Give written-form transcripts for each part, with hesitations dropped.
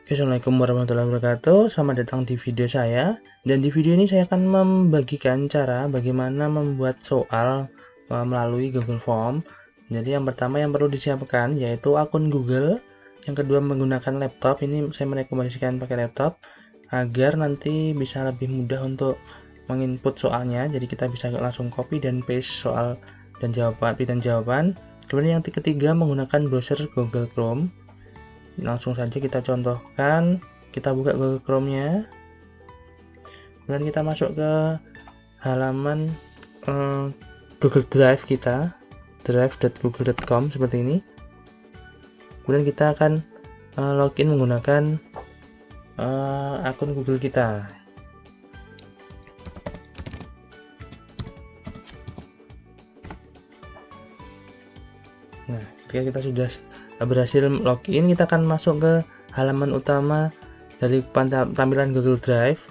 Assalamualaikum warahmatullahi wabarakatuh. Selamat datang di video saya. Dan di video ini saya akan membagikan cara bagaimana membuat soal melalui Google Form. Jadi yang pertama yang perlu disiapkan yaitu akun Google. Yang kedua menggunakan laptop. Ini saya merekomendasikan pakai laptop agar nanti bisa lebih mudah untuk menginput soalnya. Jadi kita bisa langsung copy dan paste soal dan jawaban. Kemudian yang ketiga menggunakan browser Google Chrome. Langsung saja kita contohkan, kita buka Google Chrome-nya, kemudian kita masuk ke halaman Google Drive kita, drive.google.com seperti ini. Kemudian kita akan login menggunakan akun Google kita. Nah, ketika kita sudah berhasil login, kita akan masuk ke halaman utama dari tampilan Google Drive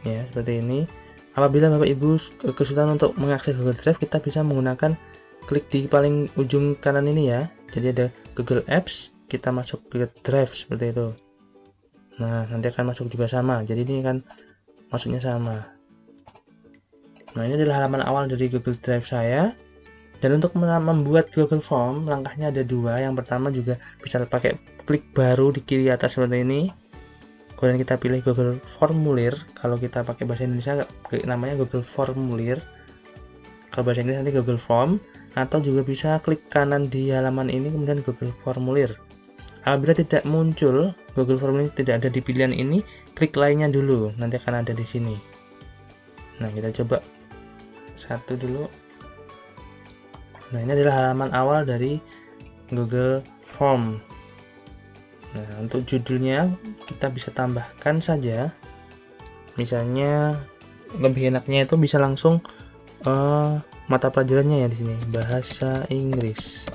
ya, seperti ini. Apabila Bapak Ibu kesulitan untuk mengakses Google Drive, kita bisa menggunakan klik di paling ujung kanan ini ya. Jadi ada Google Apps, kita masuk ke Drive seperti itu. Nah, nanti akan masuk juga sama, jadi ini kan masuknya sama. Nah, ini adalah halaman awal dari Google Drive saya. Dan untuk membuat Google Form, langkahnya ada dua. Yang pertama juga bisa pakai klik baru di kiri atas seperti ini. Kemudian kita pilih Google Formulir. Kalau kita pakai bahasa Indonesia, namanya Google Formulir. Kalau bahasa Inggris nanti Google Form. Atau juga bisa klik kanan di halaman ini, kemudian Google Formulir. Apabila tidak muncul, Google Formulir tidak ada di pilihan ini, klik lainnya dulu. Nanti akan ada di sini. Nah, kita coba satu dulu. Nah, ini adalah halaman awal dari Google Form. Nah, untuk judulnya kita bisa tambahkan saja. Misalnya lebih enaknya itu bisa langsung mata pelajarannya ya di sini, bahasa Inggris.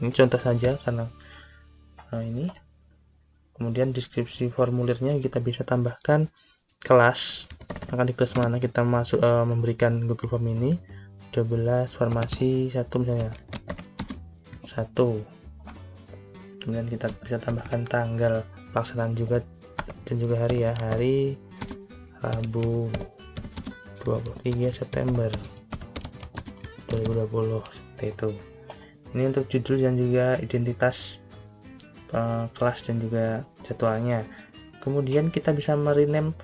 Ini contoh saja karena ini. Kemudian deskripsi formulirnya kita bisa tambahkan kelas. Akan di kelas mana kita masuk memberikan Google Form ini. 12 formasi 1 misalnya 1, kemudian kita bisa tambahkan tanggal pelaksanaan juga dan juga hari ya, hari Rabu 23 September 2020 seperti itu. Ini untuk judul dan juga identitas kelas dan juga jadwalnya. Kemudian kita bisa merename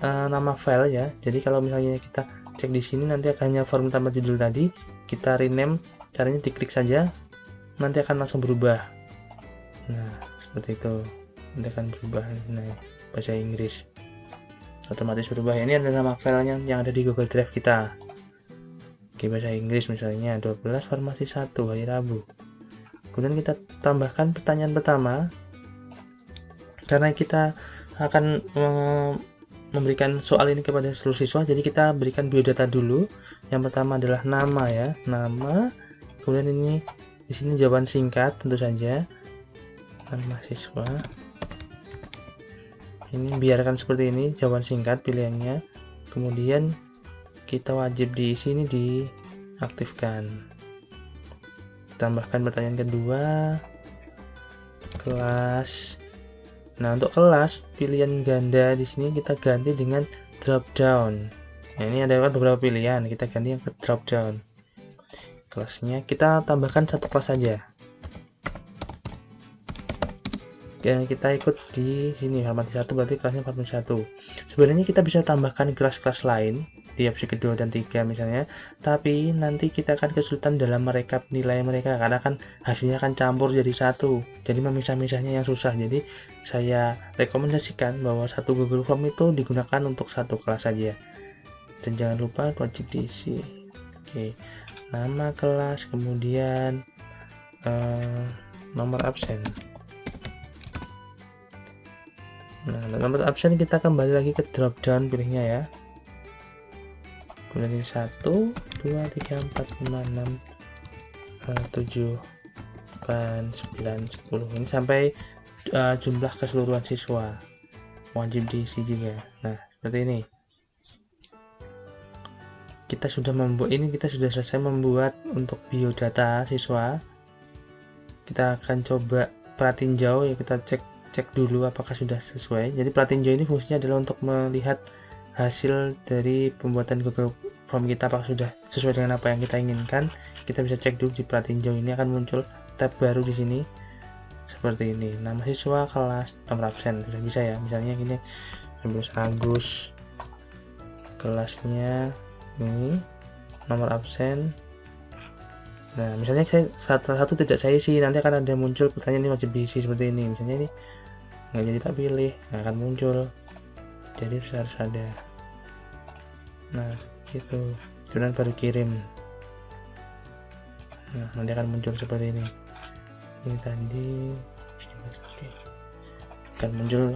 nama file ya. Jadi kalau misalnya kita cek di sini nanti akan hanya form tanpa judul tadi, kita rename, caranya diklik saja nanti akan langsung berubah. Nah, seperti itu, nanti akan berubah. Nah, bahasa Inggris otomatis berubah. Ini adalah nama filenya yang ada di Google Drive kita. Oke, bahasa Inggris misalnya 12 formasi 1 hari Rabu. Kemudian kita tambahkan pertanyaan pertama, karena kita akan memberikan soal ini kepada seluruh siswa, jadi kita berikan biodata dulu. Yang pertama adalah nama ya, nama. Kemudian ini di sini jawaban singkat tentu saja, nama siswa. Ini biarkan seperti ini jawaban singkat pilihannya. Kemudian kita wajib di sini diaktifkan. Tambahkan pertanyaan kedua, kelas. Nah, untuk kelas pilihan ganda di sini kita ganti dengan drop down. Nah, ini ada beberapa pilihan, kita ganti yang ke drop down. Kelasnya kita tambahkan satu kelas saja. Oke, kita ikut di sini halaman 1 berarti kelasnya 41. Sebenarnya kita bisa tambahkan kelas-kelas lain di opsi kedua dan 3 misalnya, tapi nanti kita akan kesulitan dalam merekap nilai mereka karena kan hasilnya akan campur jadi satu, jadi memisah-misahnya yang susah. Jadi saya rekomendasikan bahwa satu Google Form itu digunakan untuk satu kelas saja, dan jangan lupa wajib diisi. Oke, nama kelas, kemudian nomor absen. Nah, nomor absen kita kembali lagi ke drop down pilihnya ya. Kemudian ini 1, 2, 3, 4, 5, 6, 7, 8, 9, 10. Ini sampai jumlah keseluruhan siswa. Wajib diisi juga. Nah, seperti ini. Kita sudah selesai membuat untuk biodata siswa. Kita akan coba perhatiin jauh ya, kita cek cek dulu apakah sudah sesuai. Jadi pratinjau ini fungsinya adalah untuk melihat hasil dari pembuatan Google Form kita apakah sudah sesuai dengan apa yang kita inginkan. Kita bisa cek dulu di pratinjau, ini akan muncul tab baru di sini seperti ini, nama siswa, kelas, nomor absen. Bisa ya, misalnya gini, Agus, kelasnya ini, nomor absen. Nah, misalnya saya satu tidak saya isi, nanti akan ada muncul pertanyaan ini wajib diisi seperti ini. Misalnya ini nggak jadi tak pilih, nah, akan muncul. Jadi harus ada. Nah, gitu. Kemudian baru kirim. Nah, nanti akan muncul seperti ini. Ini tadi oke. Akan muncul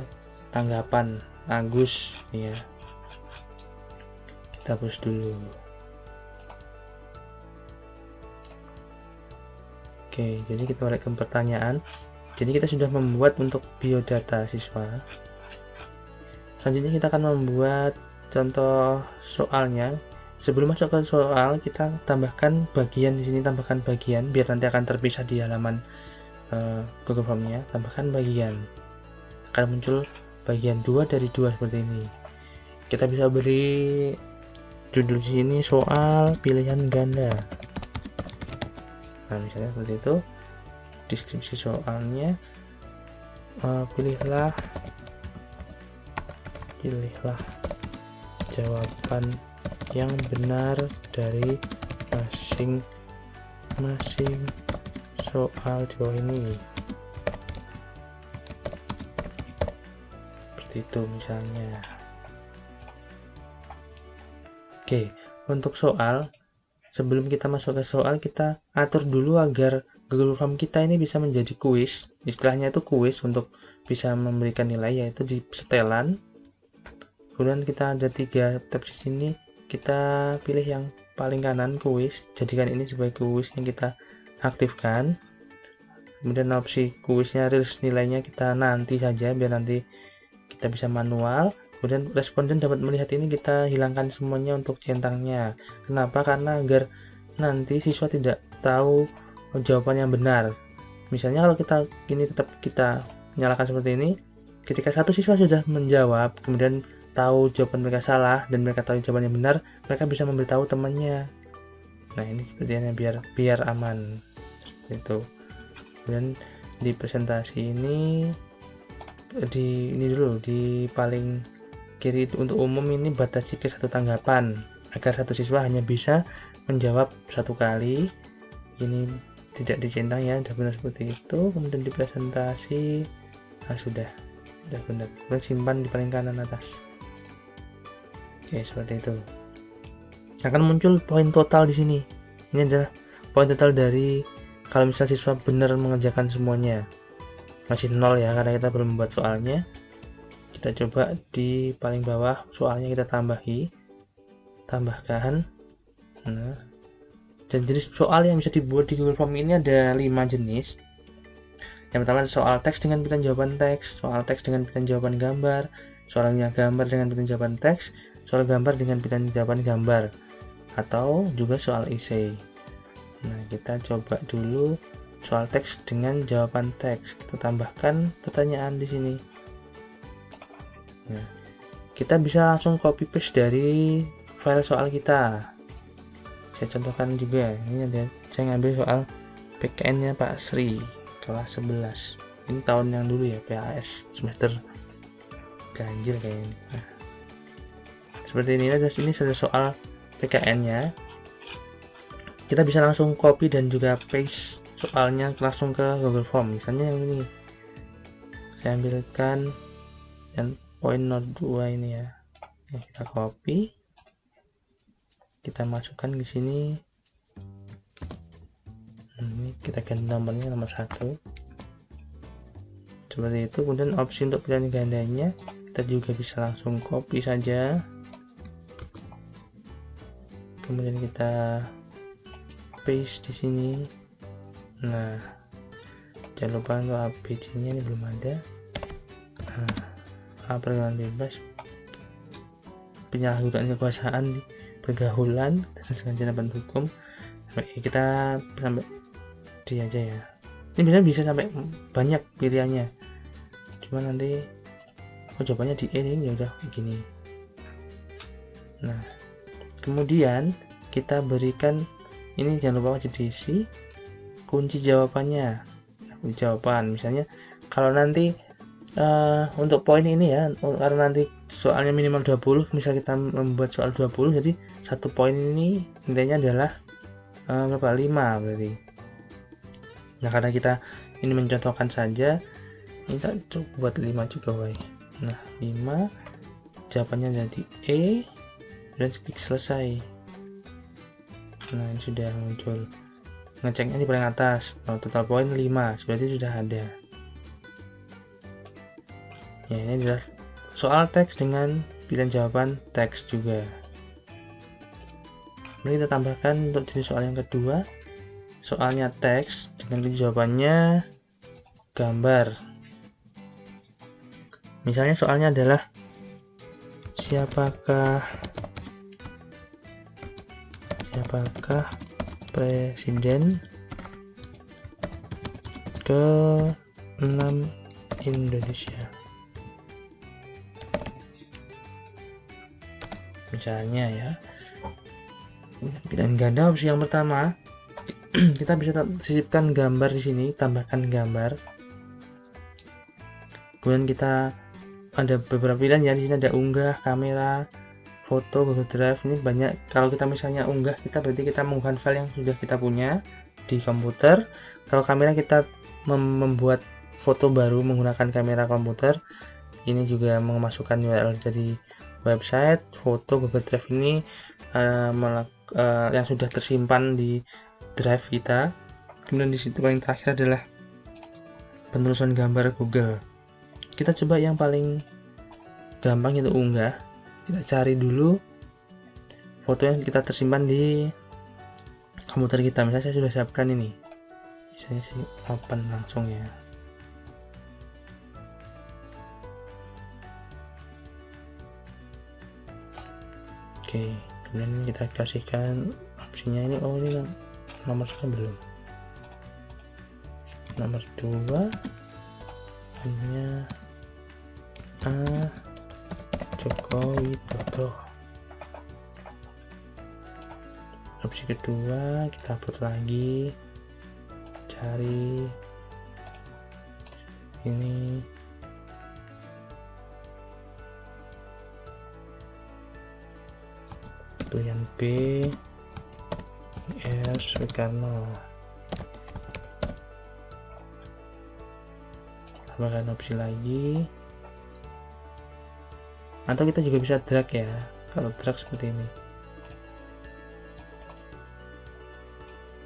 tanggapan Agus, ya. Kita hapus dulu. Oke, jadi kita balik ke pertanyaan. Jadi kita sudah membuat untuk biodata siswa. Selanjutnya kita akan membuat contoh soalnya. Sebelum masuk ke soal, kita tambahkan bagian di sini, tambahkan bagian biar nanti akan terpisah di halaman Google Form-nya. Tambahkan bagian. Akan muncul bagian 2 dari 2 seperti ini. Kita bisa beri judul di sini soal pilihan ganda. Nah, misalnya seperti itu. Deskripsi soalnya, pilihlah jawaban yang benar dari masing-masing soal di bawah ini. Seperti itu misalnya. Oke, untuk soal, sebelum kita masuk ke soal, kita atur dulu agar Google Form kita ini bisa menjadi kuis. Istilahnya itu kuis untuk bisa memberikan nilai, yaitu di setelan. Kemudian kita ada 3 tab di sini. Kita pilih yang paling kanan, kuis. Jadikan ini sebagai kuis yang kita aktifkan. Kemudian opsi kuisnya rilis nilainya kita nanti saja, biar nanti kita bisa manual. Kemudian responden dapat melihat ini, kita hilangkan semuanya untuk centangnya. Kenapa? Karena agar nanti siswa tidak tahu jawaban yang benar. Misalnya kalau kita ini tetap kita nyalakan seperti ini, ketika satu siswa sudah menjawab, kemudian tahu jawaban mereka salah dan mereka tahu jawaban yang benar, mereka bisa memberitahu temannya. Nah, ini sepertinya biar aman seperti itu. Kemudian di presentasi ini dulu di paling kiri untuk umum ini batasi ke 1 tanggapan agar satu siswa hanya bisa menjawab 1 kali. Ini tidak dicentang ya, sudah benar seperti itu. Kemudian di presentasi sudah benar. Kemudian simpan di paling kanan atas. Oke, seperti itu. Akan muncul poin total di sini. Ini adalah poin total dari kalau misalnya siswa benar mengerjakan semuanya. Masih 0 ya, karena kita belum membuat soalnya. Kita coba di paling bawah soalnya kita tambahkan. Nah, dan jenis soal yang bisa dibuat di Google Form ini ada 5 jenis. Yang pertama soal teks dengan pilihan jawaban teks, soal teks dengan pilihan jawaban gambar, soalnya gambar dengan pilihan jawaban teks, soal gambar dengan pilihan jawaban gambar, atau juga soal essay. Nah, kita coba dulu soal teks dengan jawaban teks. Kita tambahkan pertanyaan di sini. Nah, kita bisa langsung copy paste dari file soal kita. Saya contohkan juga. Ini ada, saya ngambil soal PKN-nya Pak Sri kelas 11. Ini tahun yang dulu ya, PAS semester ganjil kayaknya. Nah, seperti ini ada soal PKN-nya. Kita bisa langsung copy dan juga paste soalnya langsung ke Google Form. Misalnya yang ini, saya ambilkan dan poin 02 ini ya. Kita copy, kita masukkan ke sini. Ini kita ganti nomornya nomor 1 seperti itu. Kemudian opsi untuk pilihan gandanya kita juga bisa langsung copy saja, kemudian kita paste di sini. Nah, jangan lupa untuk ABC-nya ini belum ada. Pergaulan bebas, penyalahgunaan kekuasaan, pergaulan, terus dengan hukum. Kita sampai di aja ya. Ini bisa sampai banyak pilihannya. cuma nanti jawabannya di E ini, ya udah begini. Nah, kemudian kita berikan ini, jangan lupa wajib diisi kunci jawabannya. Kunci jawaban, misalnya kalau nanti untuk poin ini ya, karena nanti soalnya minimal 20, misal kita membuat soal 20, jadi satu poin ini nilainya adalah berapa? 5 berarti. Nah, karena kita ini mencontohkan saja, kita coba buat 5 juga, woy. Nah, 5 jawabannya jadi E, dan klik selesai. Nah, ini sudah muncul. Ngeceknya di paling atas. Total poin 5, berarti sudah ada. Ya, ini adalah soal teks dengan pilihan jawaban teks juga. Kemudian kita tambahkan untuk jenis soal yang kedua, soalnya teks dengan jawabannya gambar. Misalnya soalnya adalah siapakah presiden ke-6 Indonesia. Misalnya ya, pilihan ganda opsi yang pertama kita bisa sisipkan gambar di sini, tambahkan gambar. Kemudian kita ada beberapa pilihan ya, di sini ada unggah, kamera, foto, Google Drive. Ini banyak. Kalau kita misalnya unggah, berarti kita mengunggah file yang sudah kita punya di komputer. Kalau kamera, kita membuat foto baru menggunakan kamera komputer. Ini juga memasukkan URL jadi website. Foto Google Drive ini yang sudah tersimpan di drive kita. Kemudian di situ paling terakhir adalah penelusuran gambar Google. Kita coba yang paling gampang, itu unggah. Kita cari dulu foto yang kita tersimpan di komputer kita. Misalnya saya sudah siapkan ini, misalnya saya open langsung ya. Oke, kemudian kita kasihkan opsinya ini. Oh, ini nomor 1 belum. Nomor 2 hanya Jokowi Dodo. Opsi kedua kita upload lagi, cari ini. Pilihan B, Soekarno. Tambahkan opsi lagi, atau kita juga bisa drag ya. Kalau drag seperti ini,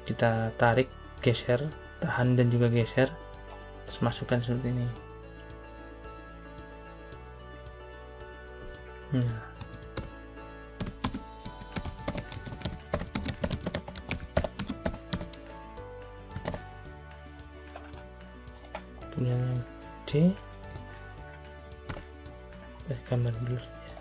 kita tarik, geser, tahan dan juga geser, terus masukkan seperti ini. Nah, kemudian C, kita gambar dulu saja.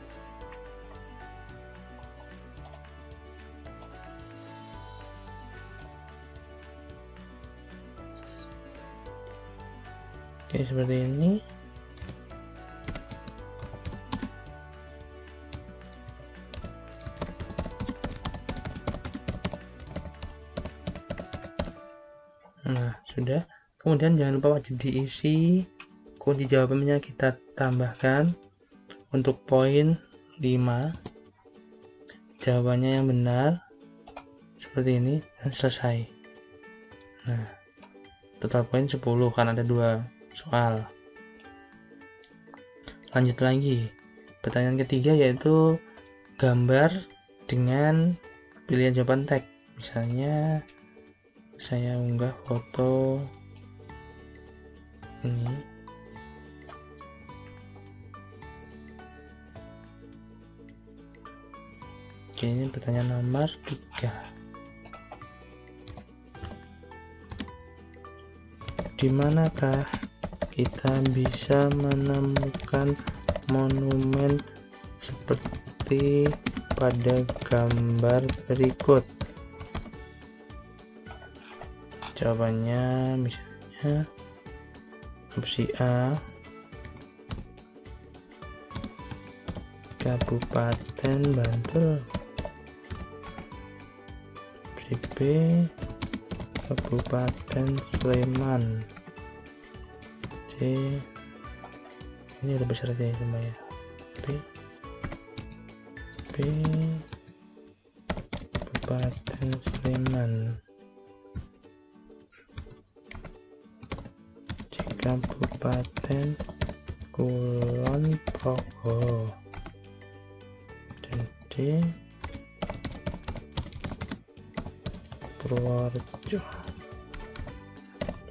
Oke, seperti ini. Nah, sudah. Kemudian jangan lupa wajib diisi kunci jawabannya, kita tambahkan untuk poin 5 jawabannya yang benar seperti ini, dan selesai. Nah, total poin 10 kan ada 2 soal. Lanjut lagi, pertanyaan ketiga yaitu gambar dengan pilihan jawaban teks. Misalnya saya unggah foto ini. Oke, ini pertanyaan nomor 3. Di manakah kita bisa menemukan monumen seperti pada gambar berikut? Jawabannya misalnya opsi A, Kabupaten Bantul. Opsi B, Kabupaten Sleman. C, ini udah besar aja ya semua ya. B, Kabupaten Sleman. C, Kabupaten Kulon Progo. Dan D, Purworejo.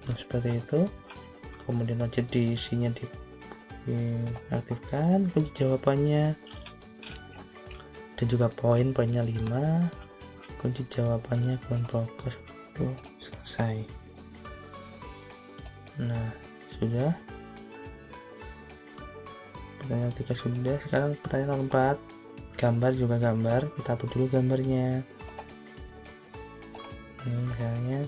Nah, seperti itu. Kemudian wajib diisinya diaktifkan, kunci jawabannya dan juga poinnya 5, kunci jawabannya Kulon Progo. Itu selesai. Nah, sudah. Pertanyaan 3 sudah. Sekarang pertanyaan 4, gambar juga gambar. Kita hapus dulu gambarnya. Ini misalnya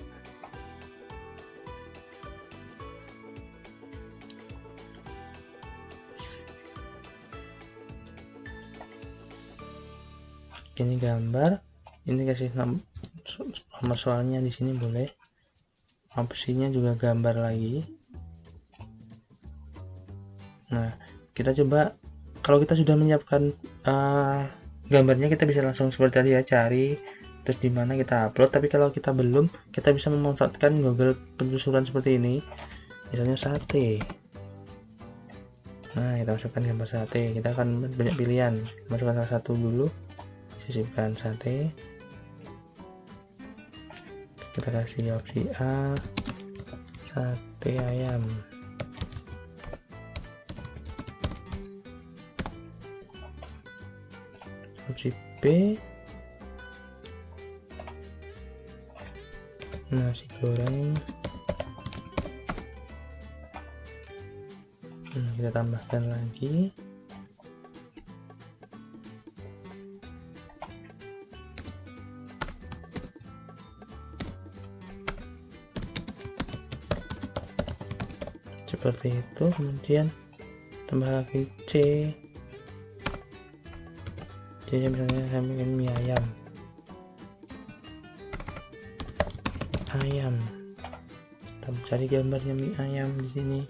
ini gambar, ini kasih nomor soalnya di sini boleh, opsinya juga gambar lagi. Nah, kita coba, kalau kita sudah menyiapkan gambarnya, kita bisa langsung seperti tadi ya, cari terus di mana kita upload. Tapi kalau kita belum, kita bisa memanfaatkan Google penelusuran seperti ini, misalnya sate. Nah, kita masukkan gambar sate, kita akan banyak pilihan, masukkan salah satu dulu, sisipkan sate, kita kasih opsi A, sate ayam. Opsi B, nasi goreng. Nah, kita tambahkan lagi seperti itu. Kemudian tambah lagi C, misalnya kami mie ayam. Kita cari gambarnya mie ayam di sini.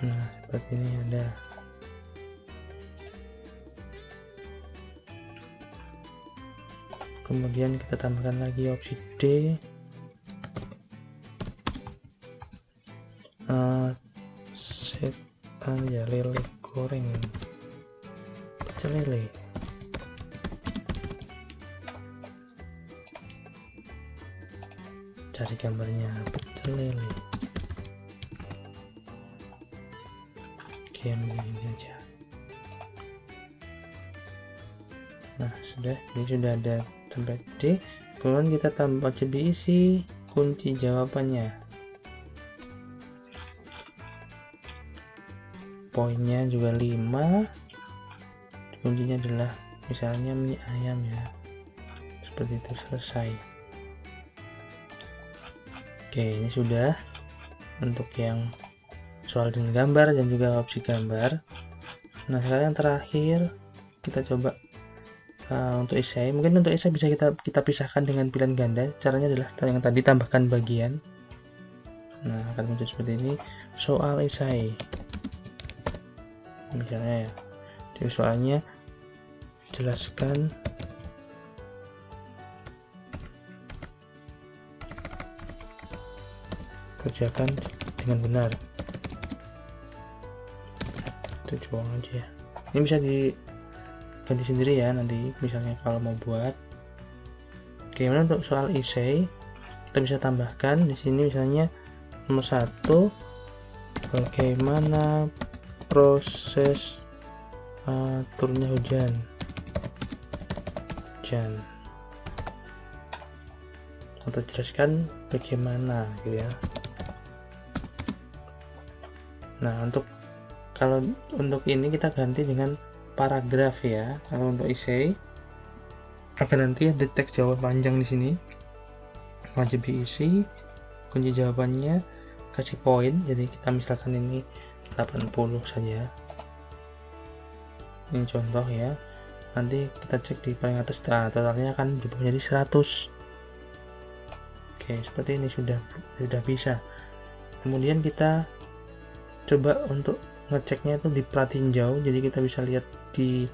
Nah, seperti ini ada. Kemudian kita tambahkan lagi opsi D, ya lele goreng, pecel lele. Cari gambarnya pecel lele. Oke, ini aja. Nah, sudah, ini sudah ada tempat D. Kemudian kita tambah wajib diisi kunci jawabannya. Poinnya juga 5, kuncinya adalah misalnya mie ayam ya, seperti itu. Selesai. Oke, ini sudah untuk yang soal dengan gambar dan juga opsi gambar. Nah, sekarang yang terakhir kita coba untuk esai. Mungkin untuk esai bisa kita pisahkan dengan pilihan ganda. Caranya adalah yang tadi, tambahkan bagian. Nah, akan muncul seperti ini, soal esai. Misalnya ya, di soalnya jelaskan kerjakan dengan benar. Itu doang aja ya. Ini bisa diganti sendiri ya nanti, misalnya kalau mau buat. Gimana untuk soal esai, kita bisa tambahkan di sini misalnya nomor 1, bagaimana proses turunnya hujan. Atau jelaskan bagaimana gitu ya. Nah, kalau untuk ini kita ganti dengan paragraf ya. Kalau untuk essay akan nanti ada teks jawaban panjang di sini, wajib diisi kunci jawabannya kasih poin, jadi kita misalkan ini 80 saja. Ini contoh ya. Nanti kita cek di paling atas, totalnya akan berubah menjadi 100. Oke, seperti ini sudah bisa. Kemudian kita coba untuk ngeceknya itu di plat tinjau, jadi kita bisa lihat di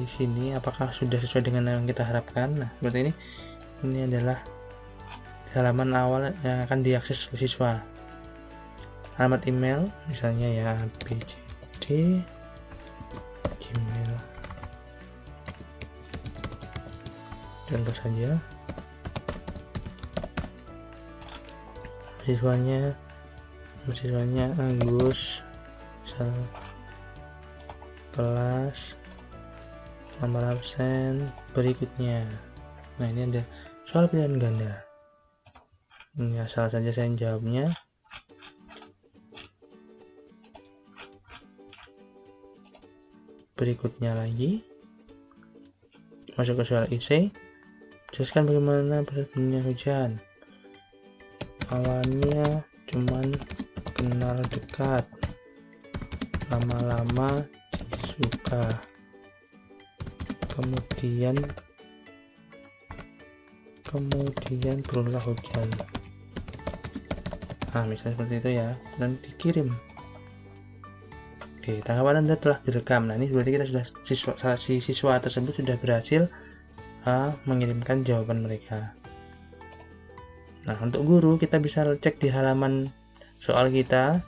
sini apakah sudah sesuai dengan yang kita harapkan. Nah, seperti ini. Ini adalah halaman awal yang akan diakses oleh siswa. Alamat email misalnya ya bjd@gmail. Contoh saja. Siswanya Agus, misal kelas, nomor absen berikutnya. Nah, ini ada soal pilihan ganda. Ini asal saja saya jawabnya. Berikutnya lagi, masuk ke soal IC. Jelaskan bagaimana terjadinya hujan. Awalnya cuman kenal dekat, lama-lama suka, kemudian turunlah hujan. Nah, misalnya seperti itu ya, dan dikirim. Oke, tanggapan Anda telah direkam. Nah, ini berarti kita sudah siswa tersebut sudah berhasil mengirimkan jawaban mereka. Nah, untuk guru kita bisa cek di halaman soal kita,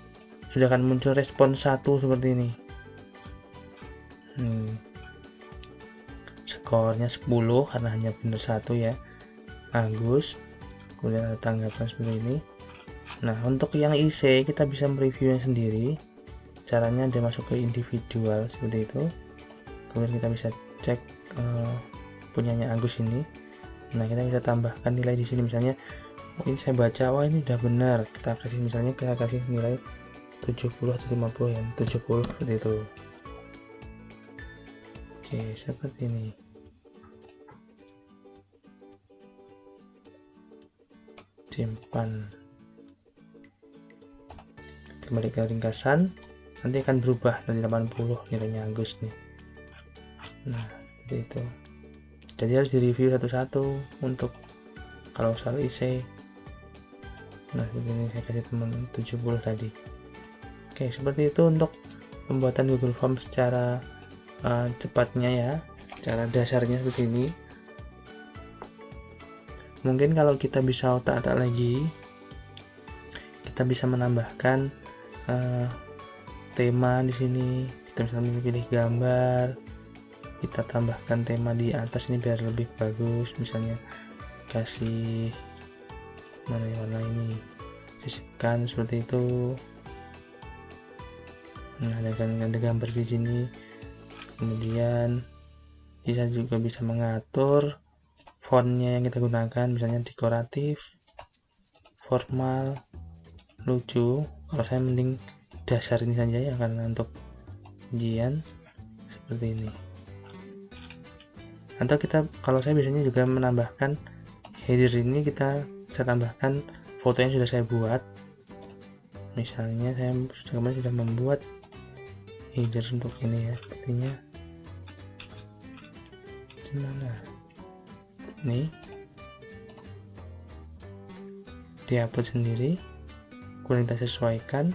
sudah akan muncul respon 1 seperti ini. Skornya 10 karena hanya benar 1 ya, Agus. Kemudian ada tanggapan seperti ini. Nah, untuk yang IC kita bisa mereviewnya sendiri. Caranya dia masuk ke individual seperti itu. Kemudian kita bisa cek punyanya Agus ini. Nah, kita bisa tambahkan nilai di sini, misalnya ini saya baca, wah ini udah benar, kita kasih misalnya nilai 70 atau 50 ya, 70 seperti itu. Oke, seperti ini. Simpan. Kembali ke ringkasan, nanti akan berubah dari 80 nilainya Agus nih. Nah, seperti itu. Jadi harus direview satu-satu untuk kalau soal IC. Nah, ini saya kasih teman 70 tadi. Oke, seperti itu untuk pembuatan Google Form secara cepatnya ya. Cara dasarnya seperti ini. Mungkin kalau kita bisa otak-atak lagi, kita bisa menambahkan tema di sini. Kita bisa pilih gambar, kita tambahkan tema di atas ini biar lebih bagus. Misalnya kasih warna ini, sisipkan seperti itu. Nah, ada gambar di sini. Kemudian kita juga bisa mengatur fontnya yang kita gunakan, misalnya dekoratif, formal, lucu. Kalau saya mending dasar ini saja ya, karena untuk ujian seperti ini. Atau kalau saya biasanya juga menambahkan header ini, saya tambahkan foto yang sudah saya buat. Misalnya saya kemarin sudah membuat header untuk ini ya, sepertinya gimana nih, diupload sendiri, kemudian kita sesuaikan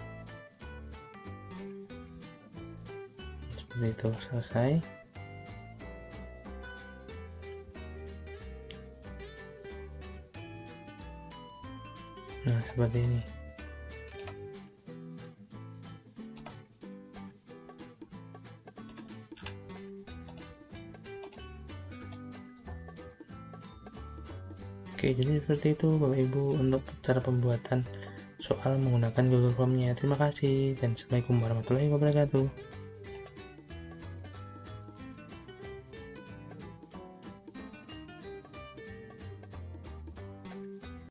seperti itu. Selesai. Nah, seperti ini. Oke, jadi seperti itu Bapak Ibu untuk cara pembuatan soal menggunakan Google Form-nya. Terima kasih dan Assalamualaikum warahmatullahi wabarakatuh.